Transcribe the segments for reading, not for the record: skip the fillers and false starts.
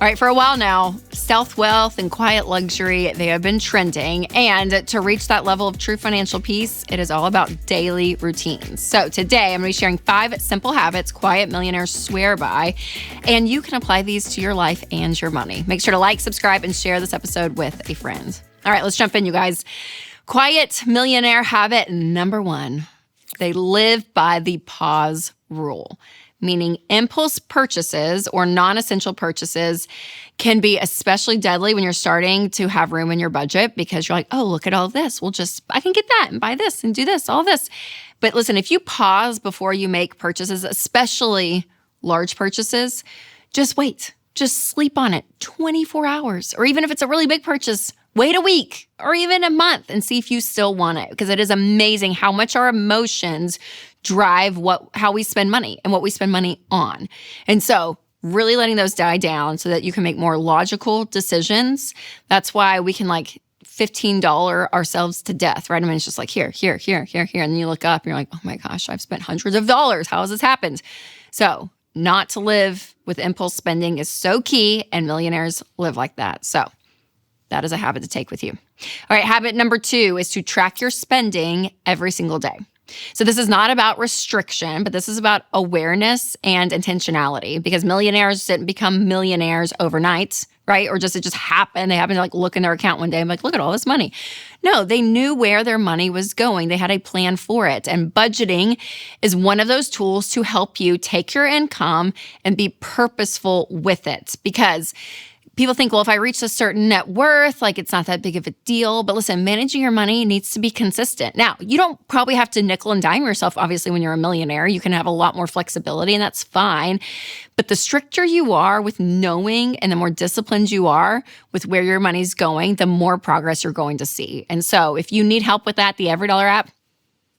All right, for a while now, stealth wealth and quiet luxury, they have been trending. And to reach that level of true financial peace, it is all about daily routines. So today, I'm going to be sharing 5 simple habits quiet millionaires swear by, and you can apply these to your life and your money. Make sure to like, subscribe, and share this episode with a friend. All right, let's jump in, you guys. Quiet millionaire habit number 1. They live by the pause rule. Meaning impulse purchases or non-essential purchases can be especially deadly when you're starting to have room in your budget because you're like, oh, look at all of this. I can get that and buy this and do this, all this. But listen, if you pause before you make purchases, especially large purchases, just wait. Just sleep on it 24 hours. Or even if it's a really big purchase, wait a week or even a month and see if you still want it. Because it is amazing how much our emotions drive how we spend money and what we spend money on. And so really letting those die down so that you can make more logical decisions. That's why we can $15 ourselves to death, right? I mean, it's just like here. And then you look up and you're like, oh my gosh, I've spent hundreds of dollars. How has this happened? So not to live with impulse spending is so key, and millionaires live like that. So that is a habit to take with you. All right, habit number 2 is to track your spending every single day. So this is not about restriction, but this is about awareness and intentionality, because millionaires didn't become millionaires overnight, right? Or it just happened. They happened to look in their account one day and look at all this money. No, they knew where their money was going. They had a plan for it. And budgeting is one of those tools to help you take your income and be purposeful with it, because people think, well, if I reach a certain net worth, it's not that big of a deal. But listen, managing your money needs to be consistent. Now, you don't probably have to nickel and dime yourself. Obviously, when you're a millionaire, you can have a lot more flexibility, and that's fine. But the stricter you are with knowing and the more disciplined you are with where your money's going, the more progress you're going to see. And so if you need help with that, the EveryDollar app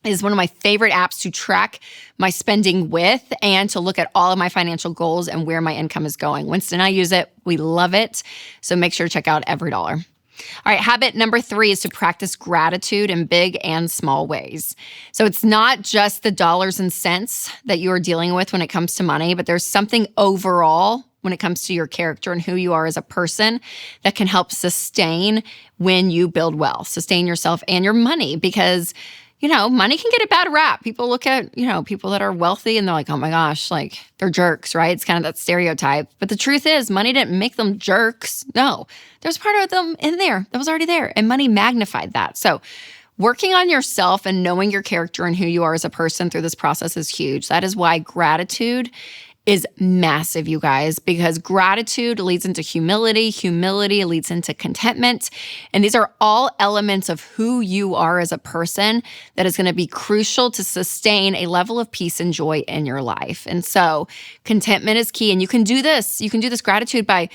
is one of my favorite apps to track my spending with and to look at all of my financial goals and where my income is going. Winston and I use it. We love it. So make sure to check out EveryDollar. All right, habit number 3 is to practice gratitude in big and small ways. So it's not just the dollars and cents that you are dealing with when it comes to money, but there's something overall when it comes to your character and who you are as a person that can help sustain when you build wealth, sustain yourself and your money, because money can get a bad rap. People look at, people that are wealthy and they're like, oh my gosh, they're jerks, right? It's kind of that stereotype. But the truth is, money didn't make them jerks. No, there's part of them in there that was already there, and money magnified that. So working on yourself and knowing your character and who you are as a person through this process is huge. That is why gratitude is massive, you guys, because gratitude leads into humility. Humility leads into contentment. And these are all elements of who you are as a person that is going to be crucial to sustain a level of peace and joy in your life. And so contentment is key. And you can do this. You can do this gratitude by,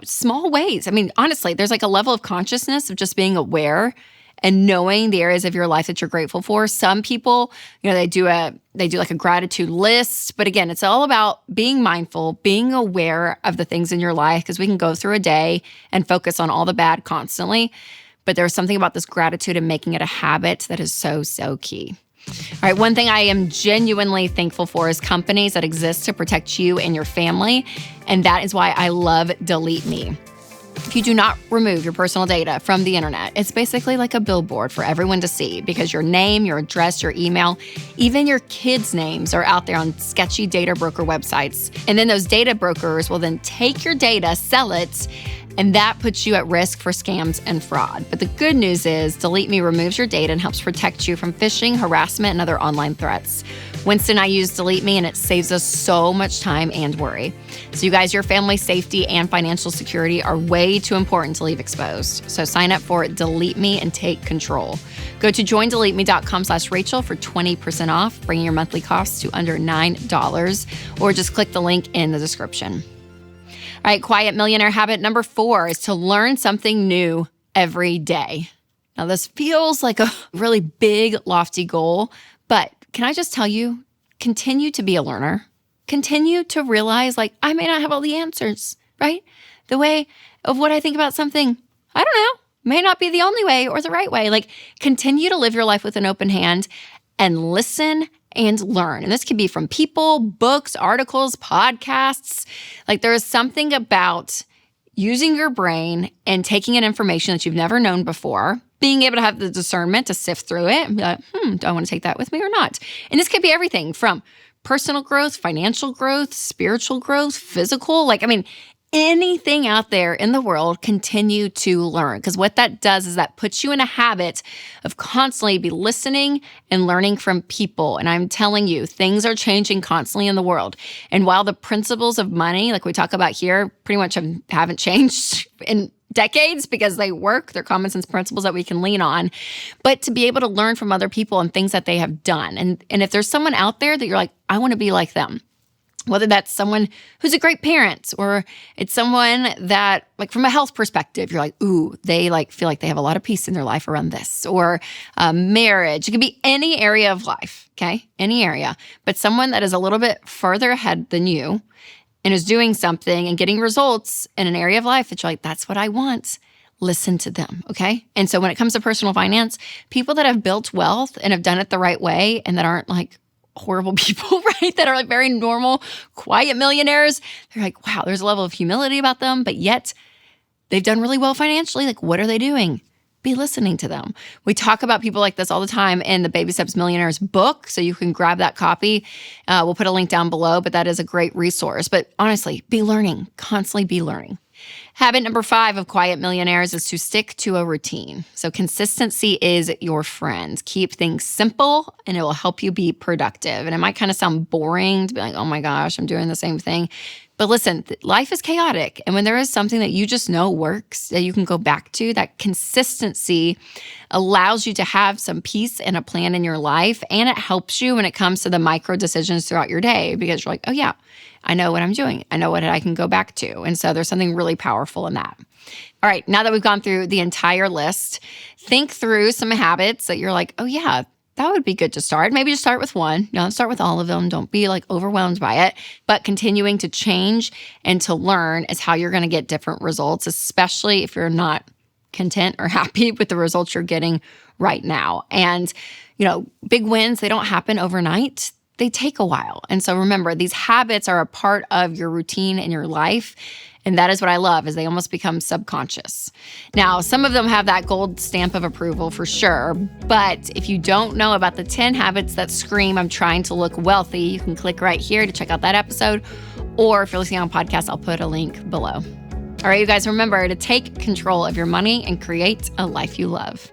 small ways. I mean, honestly, there's a level of consciousness of just being aware and knowing the areas of your life that you're grateful for. Some people, they do a gratitude list. But again, it's all about being mindful, being aware of the things in your life, because we can go through a day and focus on all the bad constantly. But there's something about this gratitude and making it a habit that is so, so key. All right, one thing I am genuinely thankful for is companies that exist to protect you and your family. And that is why I love Delete Me. If you do not remove your personal data from the internet, it's basically like a billboard for everyone to see, because your name, your address, your email, even your kids' names are out there on sketchy data broker websites. And then those data brokers will then take your data, sell it, and that puts you at risk for scams and fraud. But the good news is Delete Me removes your data and helps protect you from phishing, harassment, and other online threats. Winston and I use Delete Me, and it saves us so much time and worry. So you guys, your family's safety and financial security are way too important to leave exposed. So sign up for Delete Me and take control. Go to joindeleteme.com/Rachel for 20% off, bringing your monthly costs to under $9, or just click the link in the description. All right, quiet millionaire habit number 4 is to learn something new every day. Now, this feels like a really big, lofty goal, but can I just tell you, continue to be a learner. Continue to realize, I may not have all the answers, right? The way of what I think about something, I don't know, may not be the only way or the right way. Continue to live your life with an open hand and listen and learn. And this could be from people, books, articles, podcasts. There is something about using your brain and taking in information that you've never known before, being able to have the discernment to sift through it and be like, do I want to take that with me or not? And this could be everything from personal growth, financial growth, spiritual growth, physical, anything out there in the world. Continue to learn, because what that does is that puts you in a habit of constantly be listening and learning from people. And I'm telling you, things are changing constantly in the world. And while the principles of money, like we talk about here, pretty much haven't changed in decades because they work, they're common sense principles that we can lean on, but to be able to learn from other people and things that they have done. And if there's someone out there that you're like, I want to be like them, whether that's someone who's a great parent or it's someone that, from a health perspective, you're like, ooh, they feel like they have a lot of peace in their life around this, or marriage. It could be any area of life, okay? Any area, but someone that is a little bit further ahead than you and is doing something and getting results in an area of life that you're like, that's what I want. Listen to them, okay? And so when it comes to personal finance, people that have built wealth and have done it the right way and that aren't horrible people, right? That are very normal, quiet millionaires. They're like, wow, there's a level of humility about them, but yet they've done really well financially. What are they doing? Be listening to them. We talk about people like this all the time in the Baby Steps Millionaires book, so you can grab that copy. We'll put a link down below, but that is a great resource. But honestly, be learning, constantly be learning. Habit number 5 of quiet millionaires is to stick to a routine. So consistency is your friend. Keep things simple and it will help you be productive. And it might kind of sound boring to be like, oh my gosh, I'm doing the same thing. But listen, life is chaotic. And when there is something that you just know works, that you can go back to, that consistency allows you to have some peace and a plan in your life. And it helps you when it comes to the micro decisions throughout your day, because you're like, oh yeah, I know what I'm doing. I know what I can go back to. And so there's something really powerful in that. All right, now that we've gone through the entire list, think through some habits that you're like, oh yeah, that would be good to start. Maybe just start with one. Don't start with all of them. Don't be overwhelmed by it. But continuing to change and to learn is how you're going to get different results, especially if you're not content or happy with the results you're getting right now. And, big wins, they don't happen overnight. They take a while. And so remember, these habits are a part of your routine in your life. And that is what I love, is they almost become subconscious. Now, some of them have that gold stamp of approval for sure. But if you don't know about the 10 habits that scream, I'm trying to look wealthy, you can click right here to check out that episode. Or if you're listening on podcast, I'll put a link below. All right, you guys, remember to take control of your money and create a life you love.